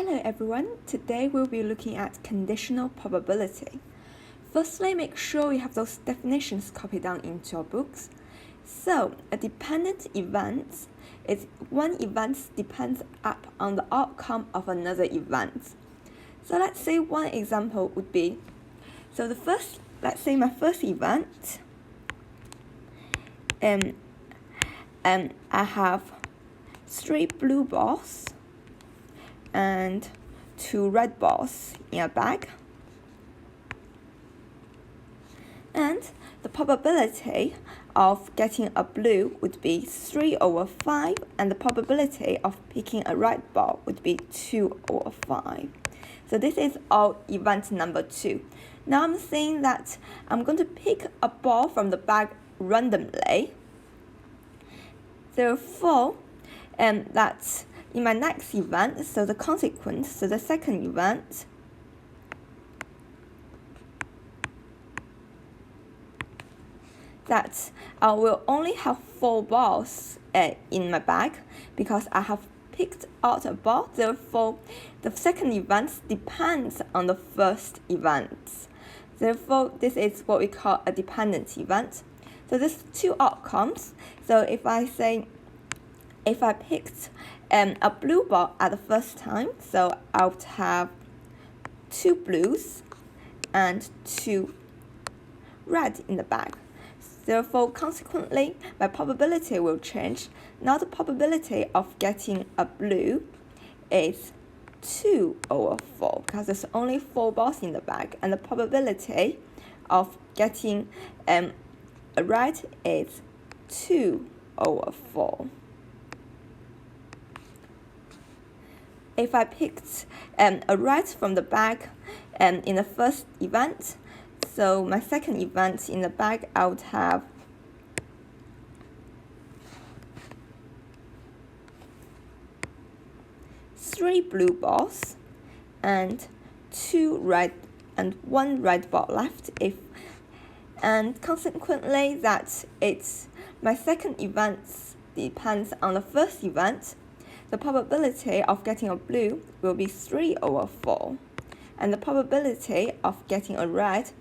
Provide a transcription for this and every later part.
Hello everyone, today we'll be looking at conditional probability. Firstly, make sure you have those definitions copied down into your books. So, a dependent event is one event depends on the outcome of another event. So let's say one example would be, let's say my first event, I have 3 blue balls and 2 red balls in a bag, and the probability of getting a blue would be 3/5, and the probability of picking a red ball would be 2/5. So this is our event number 2. Now I'm saying that I'm going to pick a ball from the bag randomly. Therefore, that in my next event, so the second event, that I will only have 4 balls in my bag because I have picked out a ball. Therefore, the second event depends on the first event. Therefore, this is what we call a dependent event. So there's 2 outcomes. So if I picked a blue ball at the first time, so I would have 2 blues and 2 red in the bag. Therefore, consequently, my probability will change. Now the probability of getting a blue is 2/4 because there's only 4 balls in the bag, and the probability of getting a red is 2/4. If I picked a red from the bag in the first event, so my second event in the bag, I would have 3 blue balls and 2 red and 1 red ball left. And consequently, my second event depends on the first event. The probability of getting a blue will be 3/4, and the probability of getting a red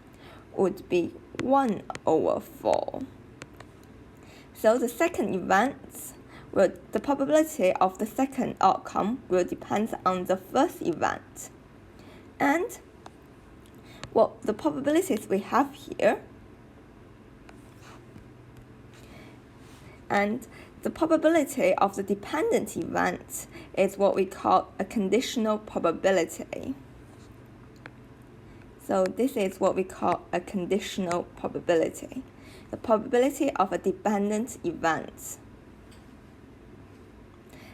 would be 1/4. So the second event, the probability of the second outcome will depend on the first event. And the probabilities we have here, and the probability of the dependent event is what we call a conditional probability. So this is what we call a conditional probability, the probability of a dependent event.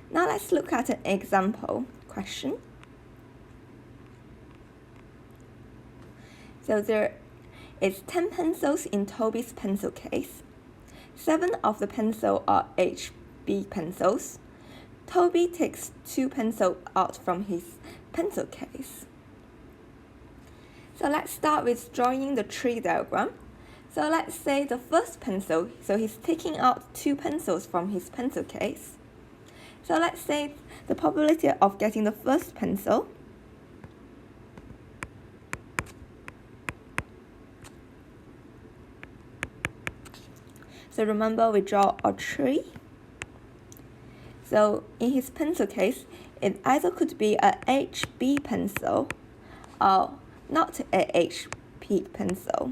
Now let's look at an example question. So there is 10 pencils in Toby's pencil case. 7 of the pencils are HB pencils. Toby takes 2 pencils out from his pencil case. So let's start with drawing the tree diagram. So let's say the first pencil, so he's taking out 2 pencils from his pencil case. So let's say the probability of getting the first pencil So remember, we draw a tree. So in his pencil case, it either could be a HB pencil or not a HP pencil.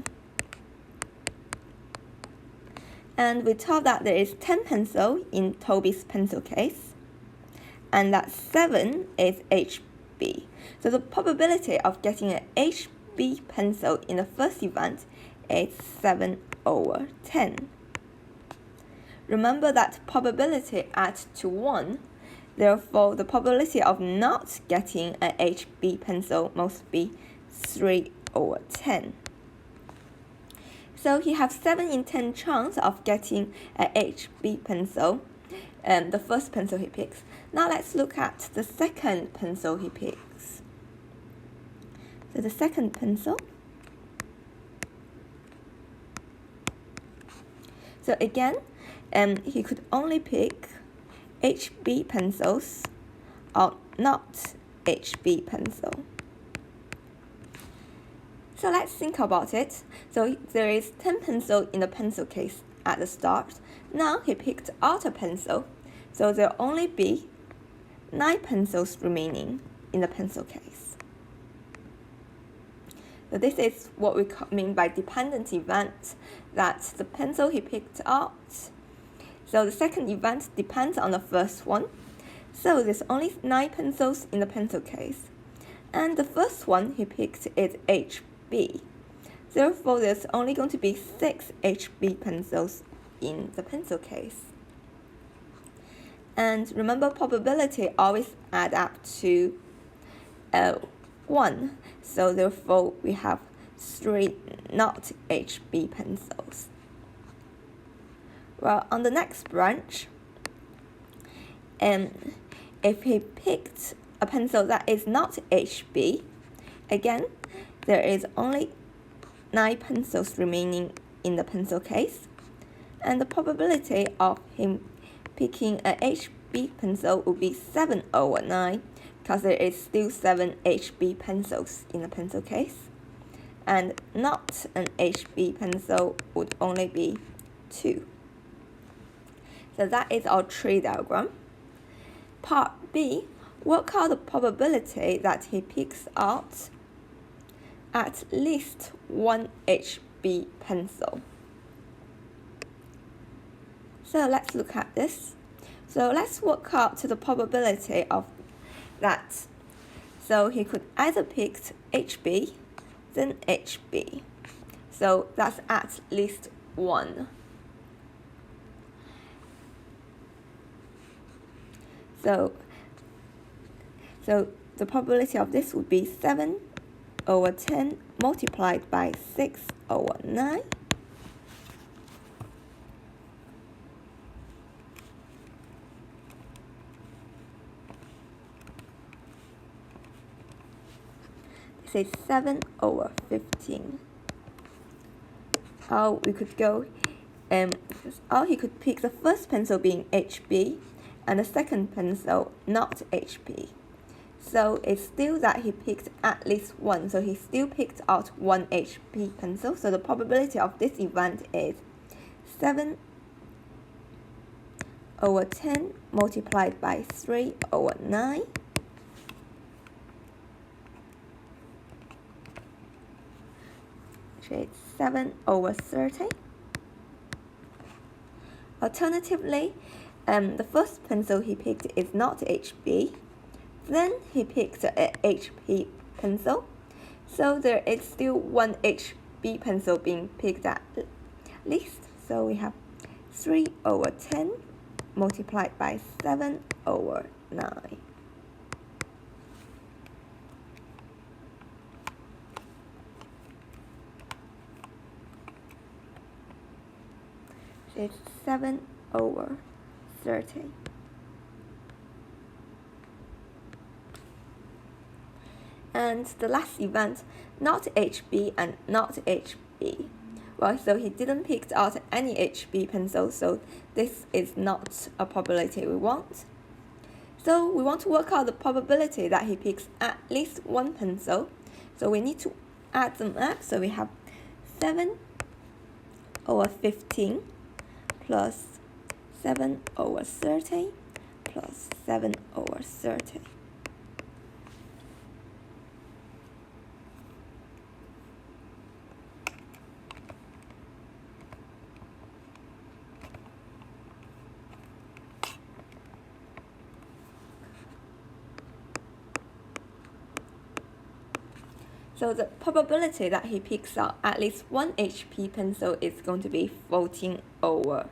And we're told that there is 10 pencils in Toby's pencil case, and that 7 is HB. So the probability of getting an HB pencil in the first event is 7/10. Remember that probability adds to 1, therefore the probability of not getting an HB pencil must be 3/10. So he has 7 in 10 chance of getting an HB pencil, the first pencil he picks. Now let's look at the second pencil he picks. So the second pencil. So again, he could only pick HB pencils or not HB pencil. So let's think about it. So there is 10 pencils in the pencil case at the start. Now he picked out a pencil, so there'll only be 9 pencils remaining in the pencil case. So this is what we mean by dependent event, that the pencil he picked out. So the second event depends on the first one. So there's only 9 pencils in the pencil case. And the first one he picked is HB. Therefore, there's only going to be 6 HB pencils in the pencil case. And remember, probability always add up to 1. So therefore, we have 3 not HB pencils. Well, on the next branch, if he picked a pencil that is not HB, again, there is only 9 pencils remaining in the pencil case, and the probability of him picking a HB pencil would be 7 over 9, because there is still 7 HB pencils in the pencil case, and not an HB pencil would only be 2. So that is our tree diagram. Part B, work out the probability that he picks out at least 1 HB pencil. So let's look at this. So let's work out the probability of that. So he could either pick HB, then HB. So that's at least 1. So the probability of this would be 7 over 10 multiplied by 6 over 9. This is 7 over 15. Or we could go, or he could pick the first pencil being HB, and the second pencil not HB. So it's still that he picked at least 1, so he still picked out 1 HB pencil. So the probability of this event is 7 over 10 multiplied by 3 over 9. So it's 7 over 30. Alternatively, the first pencil he picked is not HB. Then he picked a HB pencil. So there is still 1 HB pencil being picked at least. So we have 3 over 10 multiplied by 7 over 9. It's 7 over 30. And the last event, not HB and not HB. Well, so he didn't pick out any HB pencil, so this is not a probability we want. So we want to work out the probability that he picks at least 1 pencil. So we need to add them up. So we have 7 over 15 plus 7 over 30 plus 7 over 30. So the probability that he picks out at least 1 HP pencil is going to be 14 over